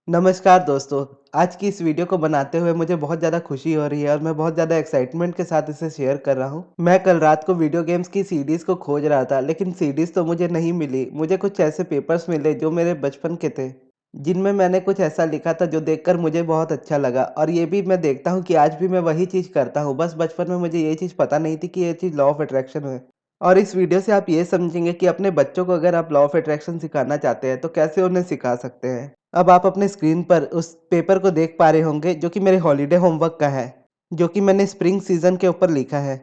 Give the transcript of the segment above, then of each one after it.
नमस्कार दोस्तों, आज की इस वीडियो को बनाते हुए मुझे बहुत ज़्यादा खुशी हो रही है और मैं बहुत ज़्यादा एक्साइटमेंट के साथ इसे शेयर कर रहा हूँ। मैं कल रात को वीडियो गेम्स की सीडीज़ को खोज रहा था, लेकिन सीडीज़ तो मुझे नहीं मिली। मुझे कुछ ऐसे पेपर्स मिले जो मेरे बचपन के थे, जिनमें मैंने कुछ ऐसा लिखा था जो देखकर मुझे बहुत अच्छा लगा। और ये भी मैं देखता हूँ कि आज भी मैं वही चीज़ करता हूँ, बस बचपन में मुझे ये चीज़ पता नहीं थी कि ये चीज़ लॉ ऑफ अट्रैक्शन है। और इस वीडियो से आप ये समझेंगे कि अपने बच्चों को अगर आप लॉ ऑफ अट्रैक्शन सिखाना चाहते हैं, तो कैसे उन्हें सिखा सकते हैं। अब आप अपने स्क्रीन पर उस पेपर को देख पा रहे होंगे जो कि मेरे हॉलिडे होमवर्क का है, जो कि मैंने स्प्रिंग सीज़न के ऊपर लिखा है।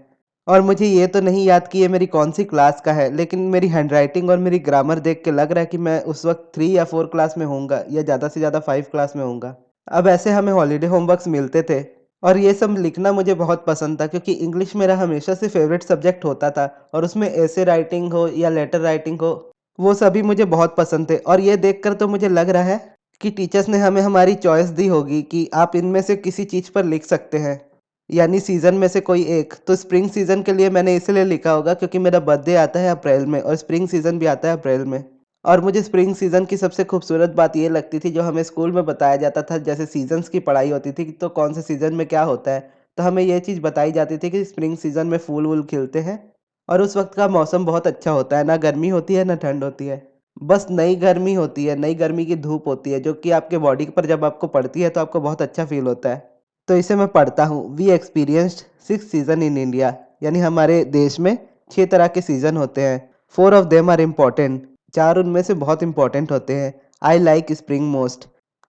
और मुझे ये तो नहीं याद कि ये मेरी कौन-सी क्लास का है, लेकिन मेरी हैंडराइटिंग और मेरी ग्रामर देख के लग रहा है कि मैं उस वक़्त 3 या 4 क्लास में होऊँगा या ज़्यादा से ज़्यादा 5 क्लास में होऊँगा। अब ऐसे हमें हॉलिडे होमवर्क्स मिलते थे और ये सब लिखना मुझे बहुत पसंद था, क्योंकि इंग्लिश मेरा हमेशा से फ़ेवरेट सब्जेक्ट होता था और उसमें एसे राइटिंग हो या लेटर राइटिंग हो, वो सभी मुझे बहुत पसंद थे। और ये देखकर तो मुझे लग रहा है कि टीचर्स ने हमें हमारी चॉइस दी होगी कि आप इनमें से किसी चीज़ पर लिख सकते हैं, यानी सीज़न में से कोई एक। तो स्प्रिंग सीज़न के लिए मैंने इसलिए लिखा होगा क्योंकि मेरा बर्थडे आता है अप्रैल में और स्प्रिंग सीज़न भी आता है अप्रैल में। और मुझे स्प्रिंग सीज़न की सबसे खूबसूरत बात ये लगती थी, जो हमें स्कूल में बताया जाता था, जैसे सीज़न्स की पढ़ाई होती थी तो कौन से सीज़न में क्या होता है, तो हमें ये चीज़ बताई जाती थी कि स्प्रिंग सीज़न में फूल-वूल खिलते हैं और उस वक़्त का मौसम बहुत अच्छा होता है, ना गर्मी होती है ना ठंड होती है। बस नई गर्मी होती है, नई गर्मी की धूप होती है, जो कि आपके बॉडी पर जब आपको पड़ती है तो आपको बहुत अच्छा फ़ील होता है। तो इसे मैं पढ़ता हूँ, we experienced 6 season in India, यानी हमारे देश में 6 तरह के सीज़न होते हैं। 4 ऑफ देम आर इम्पोर्टेंट, 4 उनमें से बहुत इम्पोर्टेंट होते हैं। आई लाइक स्प्रिंग मोस्ट,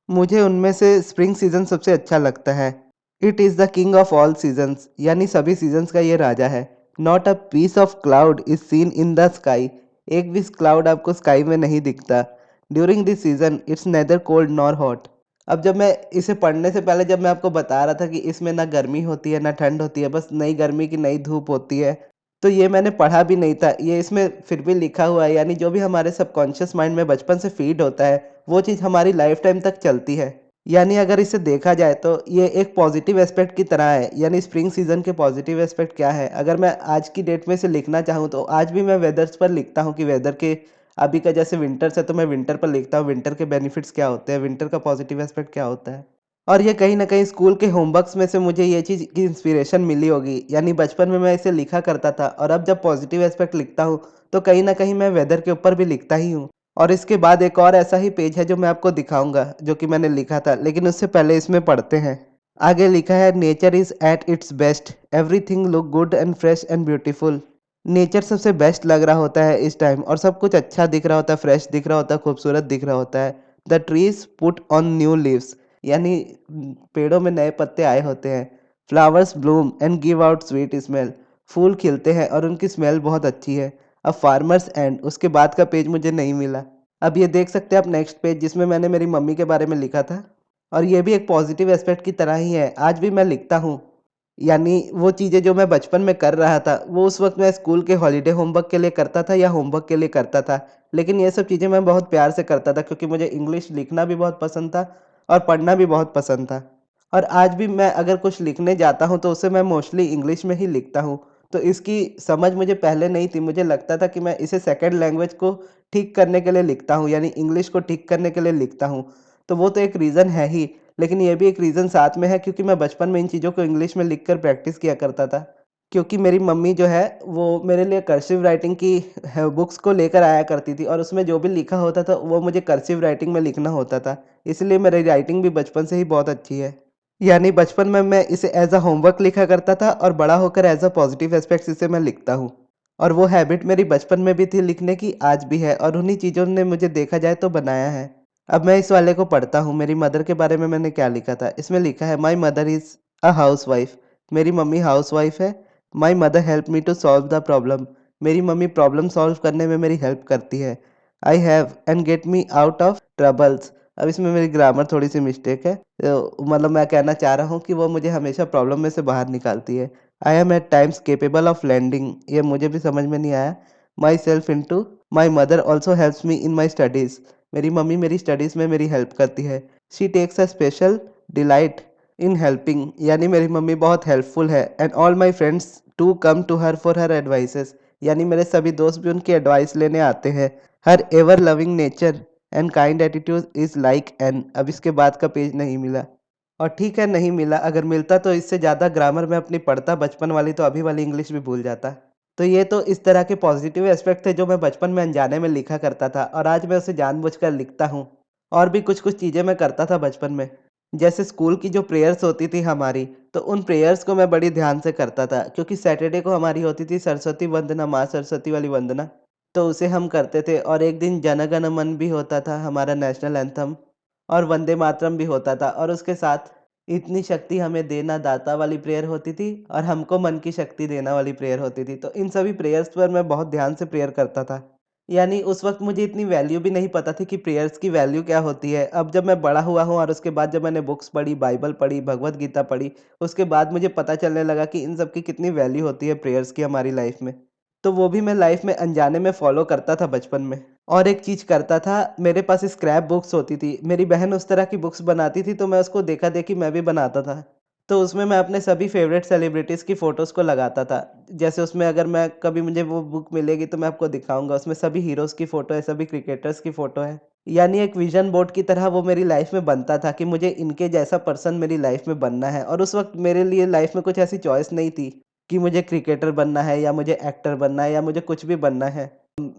मुझे उनमें से स्प्रिंग सीज़न सबसे अच्छा लगता है। It is the king of all seasons, यानी सभी सीज़न्स का ये राजा है। Not a piece of cloud is seen in the sky, एक भी क्लाउड आपको स्काई में नहीं दिखता। During this season it's neither cold nor hot. अब जब मैं इसे पढ़ने से पहले जब मैं आपको बता रहा था कि इसमें ना गर्मी होती है ना ठंड होती है, बस नई गर्मी की नई धूप होती है, तो ये मैंने पढ़ा भी नहीं था। ये इसमें फिर भी लिखा हुआ है, यानी जो भी हमारे सबकॉन्शियस माइंड में बचपन से फीड होता है, वो चीज़ हमारी लाइफ टाइम तक चलती है। यानी अगर इसे देखा जाए तो ये एक पॉजिटिव एस्पेक्ट की तरह है। यानी स्प्रिंग सीज़न के पॉजिटिव एस्पेक्ट क्या है? अगर मैं आज की डेट में इसे लिखना चाहूँ तो आज भी मैं वेदर्स पर लिखता हूँ कि वेदर के अभी का जैसे विंटर्स है तो मैं विंटर पर लिखता हूँ, विंटर के बेनिफिट्स क्या होते हैं, विंटर का पॉजिटिव एस्पेक्ट क्या होता है। और ये कहीं न कहीं स्कूल के होमवर्क्स में से मुझे ये चीज़ की इंस्पिरेशन मिली होगी। यानी बचपन में मैं इसे लिखा करता था और अब जब पॉजिटिव एस्पेक्ट लिखता हूँ, तो कहीं न कहीं मैं वेदर के ऊपर भी लिखता ही हूँ। और इसके बाद एक और ऐसा ही पेज है जो मैं आपको दिखाऊँगा, जो कि मैंने लिखा था, लेकिन उससे पहले इसमें पढ़ते हैं। आगे लिखा है, nature is at its best, everything look good and fresh and beautiful. Nature सबसे बेस्ट लग रहा होता है इस टाइम और सब कुछ अच्छा दिख रहा होता है, फ्रेश दिख रहा होता है, खूबसूरत दिख रहा होता है। The trees put on new leaves, यानी पेड़ों में नए पत्ते आए होते हैं। Flowers bloom and give out sweet smell, फूल खिलते हैं और उनकी स्मेल बहुत अच्छी है। अब फार्मर्स एंड, उसके बाद का पेज मुझे नहीं मिला। अब ये देख सकते हैं आप नेक्स्ट पेज, जिसमें मैंने मेरी मम्मी के बारे में लिखा था और ये भी एक पॉजिटिव एस्पेक्ट की तरह ही है। आज भी मैं लिखता हूँ, यानी वो चीज़ें जो मैं बचपन में कर रहा था, वो उस वक़्त मैं स्कूल के हॉलिडे होमवर्क के लिए करता था या होमवर्क के लिए करता था। लेकिन ये सब चीज़ें मैं बहुत प्यार से करता था, क्योंकि मुझे इंग्लिश लिखना भी बहुत पसंद था और पढ़ना भी बहुत पसंद था। और आज भी मैं अगर कुछ लिखने जाता हूँ तो उसे मैं मोस्टली इंग्लिश में ही लिखता हूँ। तो इसकी समझ मुझे पहले नहीं थी, मुझे लगता था कि मैं इसे सेकंड लैंग्वेज को ठीक करने के लिए लिखता हूँ, यानी इंग्लिश को ठीक करने के लिए लिखता हूँ। तो वो तो एक रीज़न है ही, लेकिन ये भी एक रीज़न साथ में है, क्योंकि मैं बचपन में इन चीज़ों को इंग्लिश में लिख कर प्रैक्टिस किया करता था। क्योंकि मेरी मम्मी जो है वो मेरे लिए कर्सिव राइटिंग की है बुक्स को लेकर आया करती थी और उसमें जो भी लिखा होता था वो मुझे कर्सिव राइटिंग में लिखना होता था। इसलिए मेरी राइटिंग भी बचपन से ही बहुत अच्छी है। यानी बचपन में मैं इसे एज़ अ होमवर्क लिखा करता था और बड़ा होकर एज़ अ पॉजिटिव एस्पेक्ट्स इसे मैं लिखता हूँ। और वो हैबिट मेरी बचपन में भी थी लिखने की, आज भी है, और उन्हीं चीज़ों ने मुझे देखा जाए तो बनाया है। अब मैं इस वाले को पढ़ता हूँ, मेरी मदर के बारे में मैंने क्या लिखा था। इसमें लिखा है, my mother is a housewife, मेरी मम्मी हाउसवाइफ है। My mother help me to solve the problem, मेरी मम्मी प्रॉब्लम सॉल्व करने में मेरी हेल्प करती है। I have and get me out of troubles, अब इसमें मेरी ग्रामर थोड़ी सी मिस्टेक है, तो मतलब मैं कहना चाह रहा हूँ कि वो मुझे हमेशा प्रॉब्लम में से बाहर निकालती है। I am at times capable of landing, ये मुझे भी समझ में नहीं आया। Myself into, my mother also helps me in my studies, मेरी मम्मी मेरी स्टडीज़ में मेरी हेल्प करती है। She takes a special delight in helping, यानी मेरी मम्मी बहुत हेल्पफुल है। And all my friends to come to her for her advices, यानी मेरे सभी दोस्त भी उनकी एडवाइस लेने आते हैं। Her ever loving nature and kind attitude is like an. अब इसके बाद का पेज नहीं मिला। और ठीक है, नहीं मिला। अगर मिलता तो इससे ज़्यादा ग्रामर में अपनी पढ़ता बचपन वाली, तो अभी वाली इंग्लिश भी भूल जाता। तो ये तो इस तरह के पॉजिटिव एस्पेक्ट थे जो मैं बचपन में अनजाने में लिखा करता था, और आज मैं उसे जानबूझकर लिखता हूँ। और भी कुछ कुछ चीज़ें मैं करता था बचपन में। जैसे स्कूल की जो प्रेयर्स होती थी हमारी, तो उन प्रेयर्स को मैं बड़ी ध्यान से करता था, क्योंकि सैटरडे को हमारी होती थी सरस्वती वंदना, माँ सरस्वती वाली वंदना। तो उसे हम करते थे, और एक दिन जन गण मन भी होता था, हमारा नेशनल एंथम। और वंदे मातरम भी होता था, और उसके साथ इतनी शक्ति हमें देना दाता वाली प्रेयर होती थी, और हमको मन की शक्ति देना वाली प्रेयर होती थी। तो इन सभी प्रेयर्स पर मैं बहुत ध्यान से प्रेयर करता था। यानी उस वक्त मुझे इतनी वैल्यू भी नहीं पता थी कि प्रेयर्स की वैल्यू क्या होती है। अब जब मैं बड़ा हुआ हूँ, और उसके बाद जब मैंने बुक्स पढ़ी, बाइबल पढ़ी, भगवत गीता पढ़ी, उसके बाद मुझे पता चलने लगा कि इन सब की कितनी वैल्यू होती है प्रेयर्स की हमारी लाइफ में। तो वो भी मैं लाइफ में अनजाने में फॉलो करता था बचपन में। और एक चीज़ करता था, मेरे पास स्क्रैप बुक्स होती थी। मेरी बहन उस तरह की बुक्स बनाती थी, तो मैं उसको देखा-देखी मैं भी बनाता था। तो उसमें मैं अपने सभी फ़ेवरेट सेलिब्रिटीज़ की फ़ोटोज़ को लगाता था। जैसे उसमें अगर मैं कभी मुझे वो बुक मिलेगी तो मैं आपको दिखाऊँगा। उसमें सभी हीरोज़ की फ़ोटो है, सभी क्रिकेटर्स की फ़ोटो है। यानी एक विज़न बोर्ड की तरह वो मेरी लाइफ़ में बनता था कि मुझे इनके जैसा पर्सन मेरी लाइफ़ में बनना है। और उस वक़्त मेरे लिए लाइफ़ में कुछ ऐसी चॉइस नहीं थी कि मुझे क्रिकेटर बनना है, या मुझे एक्टर बनना है, या मुझे कुछ भी बनना है।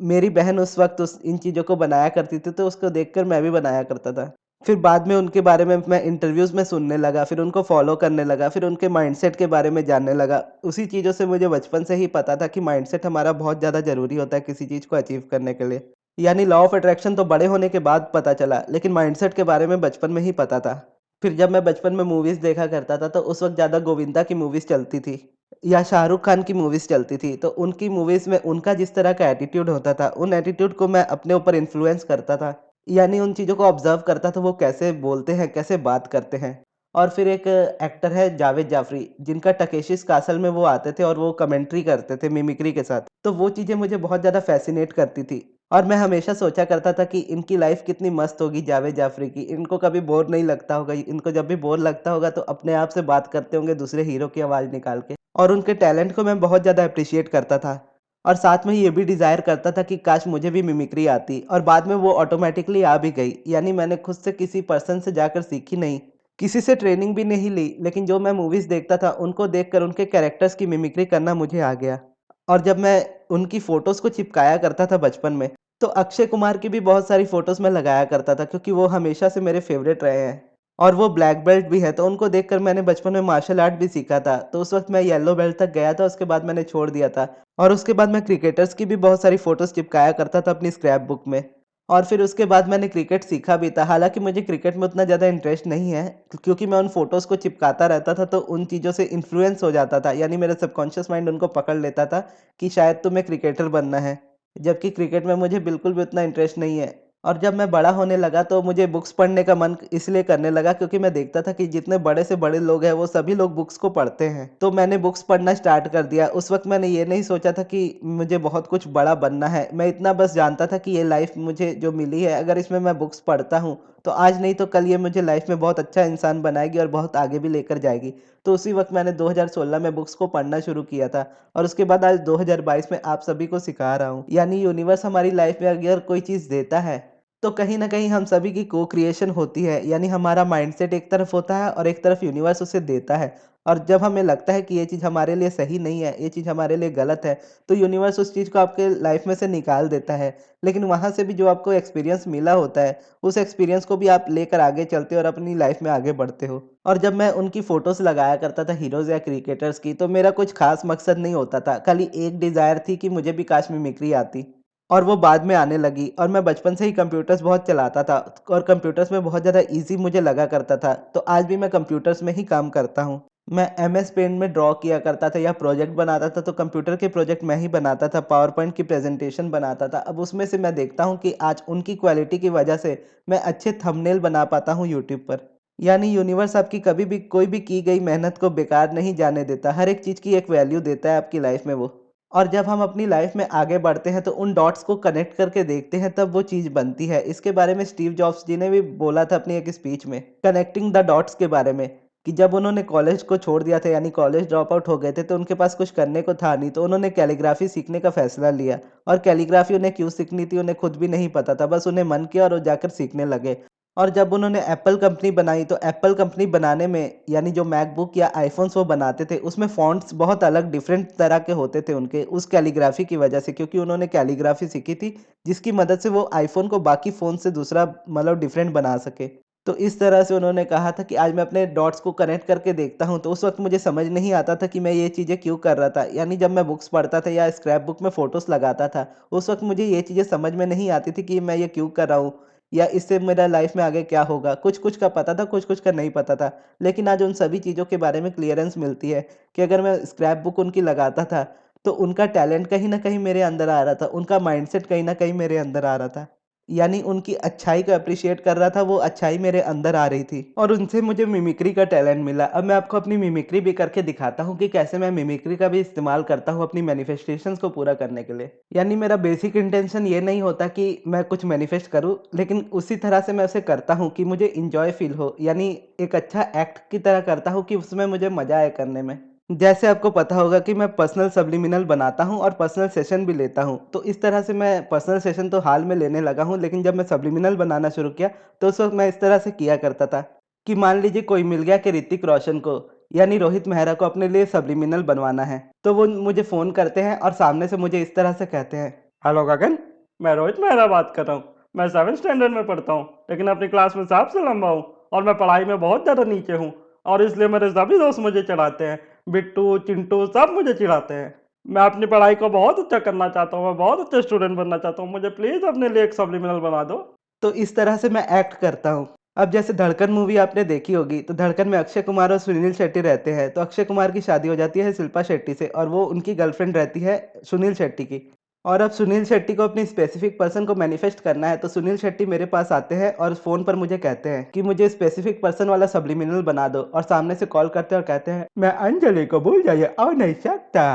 मेरी बहन उस वक़्त उस इन चीज़ों को बनाया करती थी, तो उसको देखकर मैं भी बनाया करता था। फिर बाद में उनके बारे में मैं इंटरव्यूज़ में सुनने लगा, फिर उनको फ़ॉलो करने लगा, फिर उनके माइंडसेट के बारे में जानने लगा। उसी चीज़ों से मुझे बचपन से ही पता था कि माइंडसेट हमारा बहुत ज़्यादा ज़रूरी होता है किसी चीज़ को अचीव करने के लिए। यानी लॉ ऑफ अट्रैक्शन तो बड़े होने के बाद पता चला, लेकिन माइंडसेट के बारे में बचपन में ही पता था। फिर जब मैं बचपन में मूवीज़ देखा करता था, तो उस वक़्त ज़्यादा गोविंदा की मूवीज़ चलती थी, या शाहरुख खान की मूवीज़ चलती थी। तो उनकी मूवीज़ में उनका जिस तरह का एटीट्यूड होता था, उन एटीट्यूड को मैं अपने ऊपर इन्फ्लुएंस करता था। यानी उन चीज़ों को ऑब्ज़र्व करता था, वो कैसे बोलते हैं, कैसे बात करते हैं। और फिर एक एक्टर है जावेद जाफ़री, जिनका टकेशिस कासल में वो आते थे और वो कमेंट्री करते थे मिमिक्री के साथ। तो वो चीज़ें मुझे बहुत ज़्यादा फ़ैसिनेट करती थी, और मैं हमेशा सोचा करता था कि इनकी लाइफ़ कितनी मस्त होगी जावेद जाफ़री की। इनको कभी बोर नहीं लगता होगा, इनको जब भी बोर लगता होगा तो अपने आप से बात करते होंगे दूसरे हीरो की आवाज़ निकाल के। और उनके टैलेंट को मैं बहुत ज़्यादा एप्रिशिएट करता था। और साथ में ये भी डिज़ायर करता था कि काश मुझे भी मिमिक्री आती, और बाद में वो ऑटोमैटिकली आ भी गई। यानी मैंने खुद से किसी पर्सन से जाकर सीखी नहीं, किसी से ट्रेनिंग भी नहीं ली, लेकिन जो मैं मूवीज़ देखता था उनको देखकर उनके कैरेक्टर्स की मिमिक्री करना मुझे आ गया। और जब मैं उनकी फ़ोटोज़ को चिपकाया करता था बचपन में, तो अक्षय कुमार की भी बहुत सारी फ़ोटोज़ मैं लगाया करता था, क्योंकि वो हमेशा से मेरे फ़ेवरेट रहे हैं। और वो ब्लैक बेल्ट भी है, तो उनको देखकर मैंने बचपन में मार्शल आर्ट भी सीखा था। तो उस वक़्त मैं येलो बेल्ट तक गया था, उसके बाद मैंने छोड़ दिया था। और उसके बाद मैं क्रिकेटर्स की भी बहुत सारी फ़ोटोज़ चिपकाया करता था अपनी स्क्रैप बुक में। और फिर उसके बाद मैंने क्रिकेट सीखा भी था। हालाँकि मुझे क्रिकेट में उतना ज़्यादा इंटरेस्ट नहीं है, क्योंकि मैं उन फ़ोटोज़ को चिपकाता रहता था, तो उन चीज़ों से इन्फ्लुएंस हो जाता था। यानी मेरा सबकॉन्शियस माइंड उनको पकड़ लेता था कि शायद तुम्हें क्रिकेटर बनना है। जबकि क्रिकेट में मुझे बिल्कुल भी उतना इंटरेस्ट नहीं है। और जब मैं बड़ा होने लगा, तो मुझे बुक्स पढ़ने का मन इसलिए करने लगा, क्योंकि मैं देखता था कि जितने बड़े से बड़े लोग हैं वो सभी लोग बुक्स को पढ़ते हैं। तो मैंने बुक्स पढ़ना स्टार्ट कर दिया। उस वक़्त मैंने ये नहीं सोचा था कि मुझे बहुत कुछ बड़ा बनना है। मैं इतना बस जानता था कि ये लाइफ़ मुझे जो मिली है, अगर इसमें मैं बुक्स पढ़ता हूँ, तो आज नहीं तो कल ये मुझे लाइफ़ में बहुत अच्छा इंसान बनाएगी और बहुत आगे भी लेकर जाएगी। तो उसी वक़्त मैंने 2016 में बुक्स को पढ़ना शुरू किया था, और उसके बाद आज 2022 में आप सभी को सिखा रहा हूँ। यानी यूनिवर्स हमारी लाइफ़ में अगर कोई चीज़ देता है, तो कहीं न कहीं हम सभी की को-क्रिएशन होती है। यानी हमारा माइंडसेट एक तरफ होता है, और एक तरफ यूनिवर्स उसे देता है। और जब हमें लगता है कि ये चीज़ हमारे लिए सही नहीं है, ये चीज़ हमारे लिए गलत है, तो यूनिवर्स उस चीज़ को आपके लाइफ़ में से निकाल देता है। लेकिन वहाँ से भी जो आपको एक्सपीरियंस मिला होता है, उस एक्सपीरियंस को भी आप लेकर आगे चलते हो और अपनी लाइफ़ में आगे बढ़ते हो। और जब मैं उनकी फ़ोटोज़ लगाया करता था हीरोज़ या क्रिकेटर्स की, तो मेरा कुछ ख़ास मकसद नहीं होता था। खाली एक डिज़ायर थी कि मुझे भी काश मिमिक्री आती। और वो बाद में आने लगी, और मैं बचपन से ही कंप्यूटर्स बहुत चलाता था, और कंप्यूटर्स में बहुत ज़्यादा ईज़ी मुझे लगा करता था। तो आज भी मैं कंप्यूटर्स में ही काम करता हूँ। मैं एमएस पेंट में ड्रॉ किया करता था, या प्रोजेक्ट बनाता था, तो कंप्यूटर के प्रोजेक्ट मैं ही बनाता था, पावर पॉइंट की प्रेज़ेंटेशन बनाता था। अब उसमें से मैं देखता हूँ कि आज उनकी क्वालिटी की वजह से मैं अच्छे थंबनेल बना पाता हूँ यूट्यूब पर। यानी यूनिवर्स आपकी कभी भी कोई भी की गई मेहनत को बेकार नहीं जाने देता। हर एक चीज़ की एक वैल्यू देता है आपकी लाइफ़ में वो। और जब हम अपनी लाइफ में आगे बढ़ते हैं, तो उन डॉट्स को कनेक्ट करके देखते हैं, तब वो चीज़ बनती है। इसके बारे में स्टीव जॉब्स जी ने भी बोला था अपनी एक स्पीच में, कनेक्टिंग द डॉट्स के बारे में। कि जब उन्होंने कॉलेज को छोड़ दिया था यानी कॉलेज ड्रॉप आउट हो गए थे तो उनके पास कुछ करने को था नहीं, तो उन्होंने कैलीग्राफी सीखने का फ़ैसला लिया। और कैलीग्राफी उन्हें क्यों सीखनी थी उन्हें खुद भी नहीं पता था, बस उन्हें मन किया और वो जाकर सीखने लगे। और जब उन्होंने एप्पल कंपनी बनाई तो एप्पल कंपनी बनाने में यानी जो मैकबुक या आईफ़ोन्स वो बनाते थे उसमें फ़ॉन्ट्स बहुत अलग डिफ़रेंट तरह के होते थे उनके उस कैलीग्राफी की वजह से, क्योंकि उन्होंने कैलीग्राफी सीखी थी जिसकी मदद से वो आईफ़ोन को बाकी फ़ोन से दूसरा मतलब डिफ़रेंट बना सके। तो इस तरह से उन्होंने कहा था कि आज मैं अपने डॉट्स को कनेक्ट करके देखता हूँ, तो उस वक़्त मुझे समझ नहीं आता था कि मैं ये चीज़ें क्यों कर रहा था। यानी जब मैं बुक्स पढ़ता था या स्क्रैप बुक में फ़ोटोज़ लगाता था, उस वक़्त मुझे ये चीज़ें समझ में नहीं आती थी कि मैं ये क्यों कर रहा हूँ या इससे मेरा लाइफ़ में आगे क्या होगा। कुछ-कुछ का पता था, कुछ-कुछ का नहीं पता था। लेकिन आज उन सभी चीज़ों के बारे में क्लीयरेंस मिलती है कि अगर मैं स्क्रैप बुक उनकी लगाता था, तो उनका टैलेंट कहीं न कहीं मेरे अंदर आ रहा था, उनका माइंडसेट कहीं न कहीं मेरे अंदर आ रहा था। यानी उनकी अच्छाई को एप्रिशिएट कर रहा था, वो अच्छाई मेरे अंदर आ रही थी और उनसे मुझे मिमिक्री का टैलेंट मिला। अब मैं आपको अपनी मिमिक्री भी करके दिखाता हूँ कि कैसे मैं मिमिक्री का भी इस्तेमाल करता हूँ अपनी मैनिफेस्टेशंस को पूरा करने के लिए। यानी मेरा बेसिक इंटेंशन ये नहीं होता कि मैं कुछ मैनिफेस्ट करूँ, लेकिन उसी तरह से मैं उसे करता हूँ कि मुझे एन्जॉय फ़ील हो, यानी एक अच्छा एक्ट की तरह करता हूँ कि उसमें मुझे मज़ा आए करने में। जैसे आपको पता होगा कि मैं पर्सनल सब्लिमिनल बनाता हूँ और पर्सनल सेशन भी लेता हूँ। तो इस तरह से मैं पर्सनल सेशन तो हाल में लेने लगा हूँ, लेकिन जब मैं सब्लिमिनल बनाना शुरू किया, तो उस वक़्त मैं इस तरह से किया करता था कि मान लीजिए कोई मिल गया कि ऋतिक रोशन को यानी रोहित मेहरा को अपने लिए सब्लिमिनल बनवाना है। तो वो मुझे फ़ोन करते हैं और सामने से मुझे इस तरह से कहते हैं, हेलो गगन। मैं रोहित मेहरा बात कर रहा हूँ। मैं 7th स्टैंडर्ड में पढ़ता हूँ, लेकिन अपनी क्लास में सबसे लंबा हूँ और मैं पढ़ाई में बहुत ज़्यादा नीचे हूँ। और इसलिए मेरे सभी दोस्त मुझे चिढ़ाते हैं। बिट्टू, चिंटू सब मुझे चिढ़ाते हैं। मैं अपनी पढ़ाई को बहुत अच्छा करना चाहता हूँ, मैं बहुत अच्छा स्टूडेंट बनना चाहता हूँ। मुझे प्लीज़ अपने लिए एक सब्लिमिनल बना दो। तो इस तरह से मैं एक्ट करता हूँ। अब जैसे धड़कन मूवी आपने देखी होगी, तो धड़कन में अक्षय कुमार और सुनील शेट्टी रहते हैं। तो अक्षय कुमार की शादी हो जाती है शिल्पा शेट्टी से और वो उनकी गर्लफ्रेंड रहती है सुनील शेट्टी की। और अब सुनील शेट्टी को अपनी स्पेसिफिक पर्सन को मैनिफेस्ट करना है, तो सुनील शेट्टी मेरे पास आते हैं और फ़ोन पर मुझे कहते हैं कि मुझे स्पेसिफिक पर्सन वाला सब्लिमिनल बना दो और सामने से कॉल करते हैं और कहते हैं, "मैं अंजलि को भूल जाइए आ नहीं सकता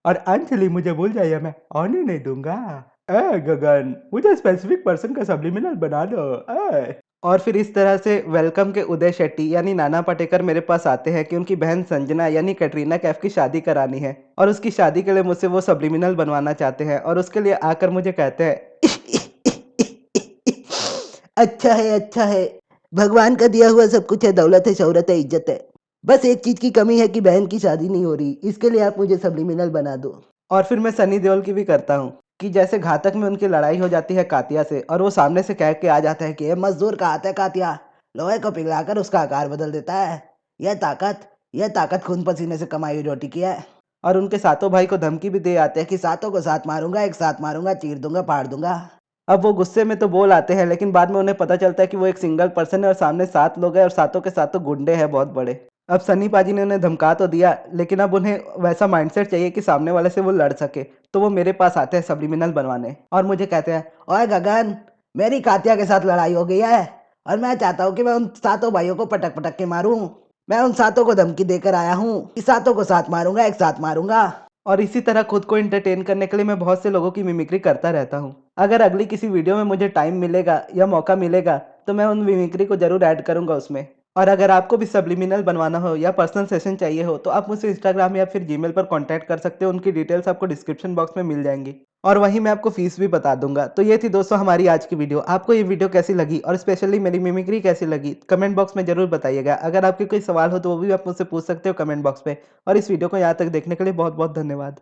और अंजलि मुझे भूल जाइए मैं आने नहीं दूँगा। गगन मुझे स्पेसिफिक पर्सन का सब्लिमिनल बना दो और फिर इस तरह से वेलकम के उदय शेट्टी यानी नाना पाटेकर मेरे पास आते हैं कि उनकी बहन संजना यानी कैटरीना कैफ की शादी करानी है और उसकी शादी के लिए मुझसे वो सब्लिमिनल बनवाना चाहते हैं और उसके लिए आकर मुझे कहते हैं, अच्छा है, भगवान का दिया हुआ सब कुछ है, दौलत है, शोहरत है, इज्जत है, बस एक चीज की कमी है कि बहन की शादी नहीं हो रही, इसके लिए आप मुझे सब्लिमिनल बना दो। और फिर मैं सनी देओल की भी करता हूँ कि जैसे घातक में उनकी लड़ाई हो जाती है कातिया से और वो सामने से कह के आ जाता है कि ये मजदूर का हाथ है कातिया, लोहे को पिघलाकर उसका आकार बदल देता है। यह ताकत खून पसीने से कमाई हुई रोटी की है। और उनके सातों भाई को धमकी भी दे आते हैं कि सातों को साथ मारूंगा, एक साथ मारूंगा, चीर दूंगा, फाड़ दूंगा। अब वो गुस्से में तो बोल आते हैं, लेकिन बाद में उन्हें पता चलता है कि वो एक सिंगल पर्सन है और सामने 7 लोग हैं और सातों के सातों गुंडे हैं बहुत बड़े। अब सन्नी पाजी ने उन्हें धमका तो दिया, लेकिन अब उन्हें वैसा माइंडसेट चाहिए कि सामने वाले से वो लड़ सके। तो वो मेरे पास आते हैं सब्लिमिनल बनवाने और मुझे कहते हैं, ओए गगन, मेरी कातिया के साथ लड़ाई हो गई है और मैं चाहता हूँ कि मैं उन सातों भाइयों को पटक पटक के मारूं। मैं उन सातों को धमकी देकर आया हूँ कि सातों को साथ मारूंगा, एक साथ मारूंगा। और इसी तरह खुद को एंटरटेन करने के लिए मैं बहुत से लोगों की मिमिक्री करता रहता हूँ। अगर अगली किसी वीडियो में मुझे टाइम मिलेगा या मौका मिलेगा, तो मैं उन मिमिक्री को ज़रूर ऐड करूँगा उसमें। और अगर आपको भी सब्लिमिनल बनवाना हो या पर्सनल सेशन चाहिए हो, तो आप मुझसे इंस्टाग्राम या फिर जीमेल पर कॉन्टैक्ट कर सकते हो, उनकी डिटेल्स आपको डिस्क्रिप्शन बॉक्स में मिल जाएँगी। और वहीं मैं आपको फ़ीस भी बता दूँगा। तो ये थी दोस्तों हमारी आज की वीडियो। आपको ये वीडियो कैसी लगी और स्पेशली मेरी मिमिक्री कैसी लगी? कमेंट बॉक्स में ज़रूर बताइएगा। अगर आपके कोई सवाल हो तो वो भी आप मुझसे पूछ सकते हो कमेंट बॉक्स पे। और इस वीडियो को यहाँ तक देखने के लिए बहुत-बहुत धन्यवाद।